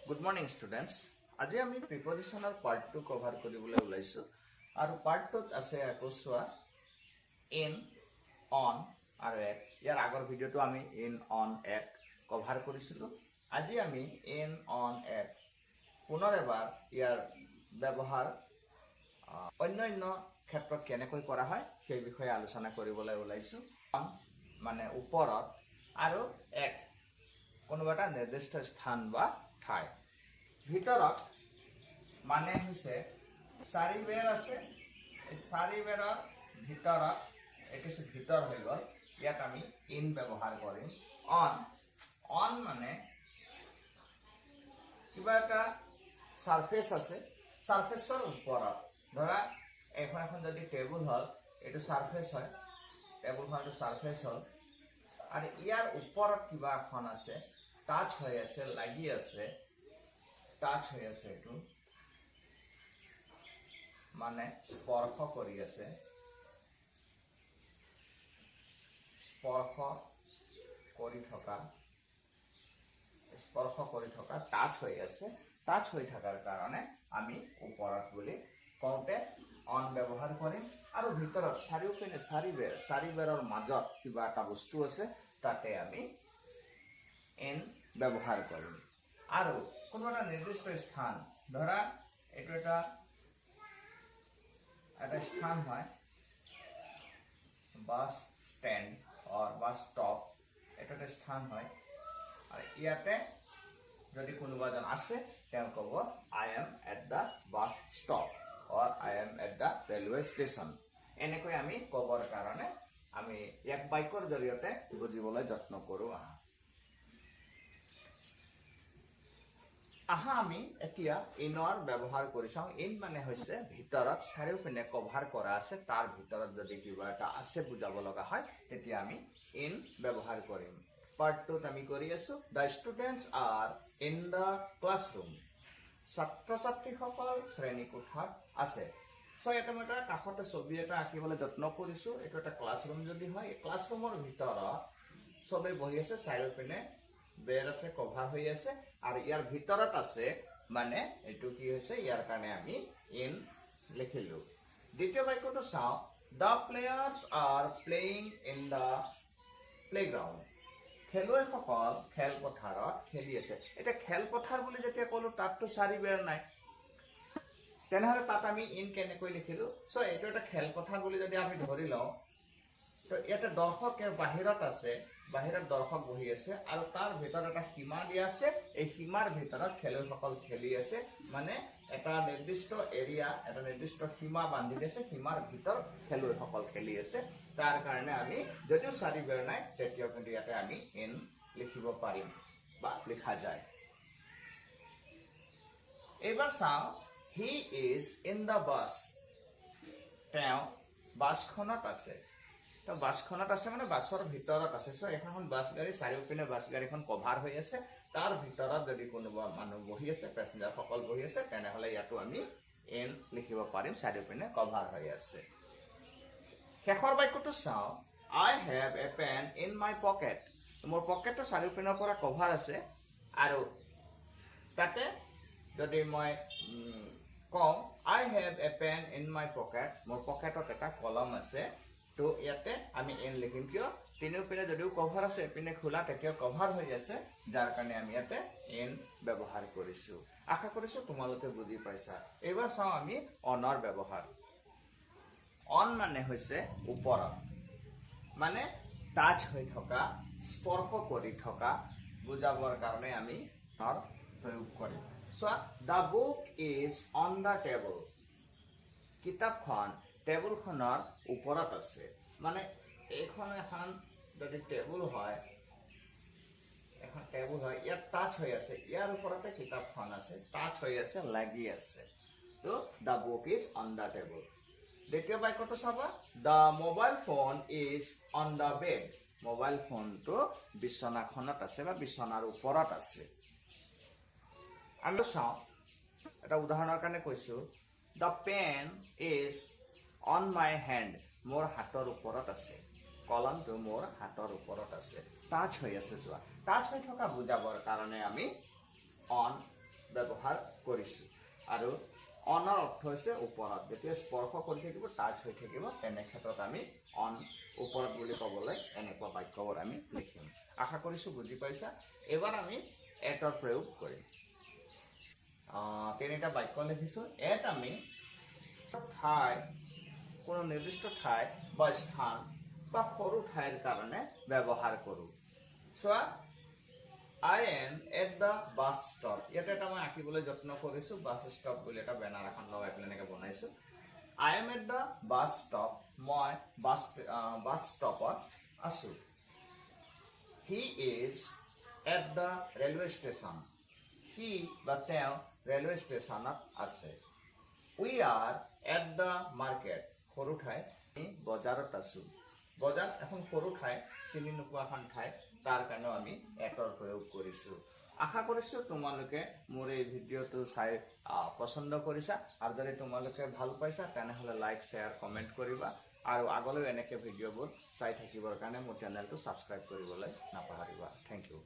Good morning, students. আজি আমি প্ৰিপজিশনৰ part 2 cover কৰিবলৈ ওলাইছো আৰু পাৰ্ট 2 ত আছে আকোছোৱা ইন অন আৰু এট। ইয়াৰ আগৰ ভিডিওটো আমি ইন অন এট কভাৰ কৰিছিলো। আজি আমি ইন অন এট পুনৰ এবাৰ ইয়াৰ ব্যৱহাৰ অন্যান্য ক্ষেত্ৰত কেনেকৈ কৰা হয় সেই বিষয়ে আলোচনা কৰিবলৈ ওলাইছো। অন মানে ওপৰত আৰু এট কোনোবা এটা নিৰ্দিষ্ট স্থান বা ঠাই। ভিতৰত মানে হৈছে চাৰিবেৰ আছে, এই চাৰিবেৰৰ ভিতৰত এইটো ভিতৰ হৈ গ'ল, ইয়াত আমি ইন ব্যৱহাৰ কৰিম। অন অন মানে কিবা এটা সাৰফেস আছে, সাৰফেসৰ ওপৰত ধৰা এখন যদি টেবুল হ'ল এইটো সাৰফেস হয়, টেবুলখনটো সাৰফেস হ'ল আৰু ইয়াৰ ওপৰত কিবা এখন আছে, টাচ হৈ আছে, লাগি আছে, টাচ হৈ আছে, এইটো মানে স্পৰ্শ কৰি আছে, স্পৰ্শ কৰি থকা টাচ হৈ আছে, টাচ হৈ থকাৰ কাৰণে আমি ওপৰত বুলি কওঁতে অন ব্যৱহাৰ কৰিম। আৰু ভিতৰত চাৰিওপিনে চাৰিবেৰৰ মাজত কিবা এটা বস্তু আছে, তাতে আমি ইন ব্যৱহাৰ কৰিম। আৰু কোনো এটা নিৰ্দিষ্ট স্থান, ধৰা এইটো এটা স্থান হয়, বাছ ষ্টেণ্ড অৰ বাছ ষ্টপ, এইটো এটা স্থান হয় আৰু ইয়াতে যদি কোনোবা এজন আছে তেওঁ ক'ব I am at the bus stop or I am at the railway station. এনেকৈ আমি ক'বৰ কাৰণে আমি এক বাক্যৰ জৰিয়তে বুজিবলৈ যত্ন কৰোঁ। আহা আমি এতিয়া ইনৰ ব্যৱহাৰ কৰি চাওঁ। ইন মানে হৈছে ভিতৰত চাৰিওপিনে কভাৰ কৰা আছে, তাৰ ভিতৰত যদি কিবা এটা আছে বুজাব লগা হয় তেতিয়া আমি ইন ব্যৱহাৰ কৰিম। পাৰ্ট 2 আমি কৰি আছো the students are in the classroom. ছাত্ৰ ছাত্ৰীসকল শ্ৰেণীকোঠাত আছে। ইয়াতে মই এটা কাষতে ছবি এটা আঁকিবলৈ যত্ন কৰিছো। এইটো এটা ক্লাছৰুম যদি হয়, ক্লাছৰুমৰ ভিতৰত চবেই বহি আছে, চাৰিওপিনে বেৰ আছে, কভাৰ হৈ আছে আৰু ইয়াৰ ভিতৰত আছে, মানে এইটো কি হৈছে, ইয়াৰ কাৰণে আমি ইন লিখিলো। দ্বিতীয় বাক্যটো চাওঁ, the players R playing in the playground. খেলুৱৈসকল খেলপথাৰত খেলি আছে। এতিয়া খেলপথাৰ বুলি যেতিয়া ক'লো তাততো চাৰিবেৰ নাই, তেনেহ'লে তাত আমি ইন কেনেকৈ লিখিলো? এইটো এটা খেলপথাৰ বুলি যদি আমি ধৰি লওঁ, তো ইয়াতে দৰ্শক বাহিৰত আছে, বাহিৰত দৰ্শক বহি আছে আৰু তাৰ ভিতৰত এটা সীমা দিয়া আছে, এই সীমাৰ ভিতৰত খেলুৱৈসকল খেলি আছে, মানে এটা নিৰ্দিষ্ট এৰিয়া, এটা নিৰ্দিষ্ট সীমা বান্ধি দিছে, সীমাৰ ভিতৰত খেলুৱৈসকল খেলি আছে। তাৰ কাৰণে আমি যদিও চাৰিবেৰ নাই তেতিয়াও কিন্তু ইয়াতে আমি ইন লিখিব পাৰিম বা লিখা যায়। এইবাৰ চাওঁ, he is in the bus. তেওঁ বাছখনত আছে। বাছখনত আছে মানে বাছৰ ভিতৰত আছে। এখন বাছ গাড়ী, চাৰিওপিনে বাছ গাড়ীখন কভাৰ হৈ আছে, তাৰ ভিতৰত যদি কোনোবা মানুহ বহি আছে, পেছেঞ্জাৰসকল বহি আছে, তেনেহ'লে ইয়াতো আমি ইন লিখিব পাৰিম, চাৰিওপিনে কভাৰ হৈ আছে। শেষৰ বাক্যটো চাওঁ, I have a pen in my pocket. মোৰ পকেটটো চাৰিওপিনৰ পৰা কভাৰ আছে আৰু তাতে যদি মই কওঁ I have a pen in my pocket, মোৰ পকেটত এটা কলম আছে, তো ইয়াতে আমি ইন লিখিম। কিয়? তিনিওপিনে যদিও কভাৰ আছে, এপিনে খোলা, তেতিয়াও কভাৰ হৈ আছে, যাৰ কাৰণে আমি ইয়াতে ইন ব্যৱহাৰ কৰিছো। আশা কৰিছো তোমালোকে বুজি পাইছা। এইবাৰ চাওঁ আমি অনৰ ব্যৱহাৰ। অন মানে হৈছে ওপৰত, মানে টাচ হৈ থকা, স্পৰ্শ কৰি থকা বুজাবৰ কাৰণে আমি অনৰ প্ৰয়োগ কৰিম। The book is on the table. কিতাপখন টেবুলখনৰ ওপৰত আছে, মানে এইখন এখন যদি টেবুল হয়, এখন টেবুল হয়, ইয়াত টাচ হৈ আছে, ইয়াৰ ওপৰতে কিতাপখন আছে, টাচ হৈ আছে, লাগি আছে, তো the book is on the table. দ্বিতীয় বাক্যটো চাবা, the mobile phone is on the bed. Mobile ফোনটো বিচনাখনত আছে বা বিচনাৰ ওপৰত আছে। আমি চাওঁ, এটা উদাহৰণৰ কাৰণে কৈছো, the pen is on my hand. মোৰ হাতৰ ওপৰত আছে, কলমটো মোৰ হাতৰ ওপৰত আছে, টাচ হৈ আছে। টাচ হৈ থকা বুজাবৰ কাৰণে আমি অন ব্যৱহাৰ কৰিছোঁ আৰু অনৰ অৰ্থ হৈছে ওপৰত যেতিয়া স্পৰ্শ কৰি থাকিব টাচ হৈ থাকিব তেনে ক্ষেত্ৰত আমি অন ওপৰত বুলি ক'বলৈ এনেকুৱা বাক্যবোৰ আমি লিখিম আশা কৰিছোঁ বুজি পাইছা এবাৰ আমি এটৰ প্ৰয়োগ কৰিম তিনিটা বাক্য লিখিছোঁ এট আমি ঠাই কোনো নিৰ্দিষ্ট ঠাই বা স্থান বা সৰু ঠাইৰ কাৰণে ব্যৱহাৰ কৰোঁ চোৱা I am at the bus stop. ইয়াতে এটা মই আঁকিবলৈ যত্ন কৰিছোঁ বাছ ষ্টপ বুলি এটা বেনাৰ এখন লগাই পেলাই এনেকৈ বনাইছোঁ I am at the bus stop. মই বাছ ষ্টপত আছোঁ He is at the railway station. সি বা তেওঁ ৰেলৱে ষ্টেচনত আছে We are at the market. সৰু ঠাই আমি বজাৰত আছোঁ বজাৰ এখন সৰু ঠাই চিনি নোপোৱা এখন ঠাই তাৰ কাৰণেও আমি এটৰ প্ৰয়োগ কৰিছোঁ আশা কৰিছোঁ তোমালোকে মোৰ এই ভিডিঅ'টো চাই পচন্দ কৰিছা আৰু যদি তোমালোকে ভাল পাইছা তেনেহ'লে লাইক শ্বেয়াৰ কমেণ্ট কৰিবা আৰু আগলৈও এনেকৈ ভিডিঅ'বোৰ চাই থাকিবৰ কাৰণে মোৰ চেনেলটো ছাবস্ক্ৰাইব কৰিবলৈ নাপাহৰিবা থেংক ইউ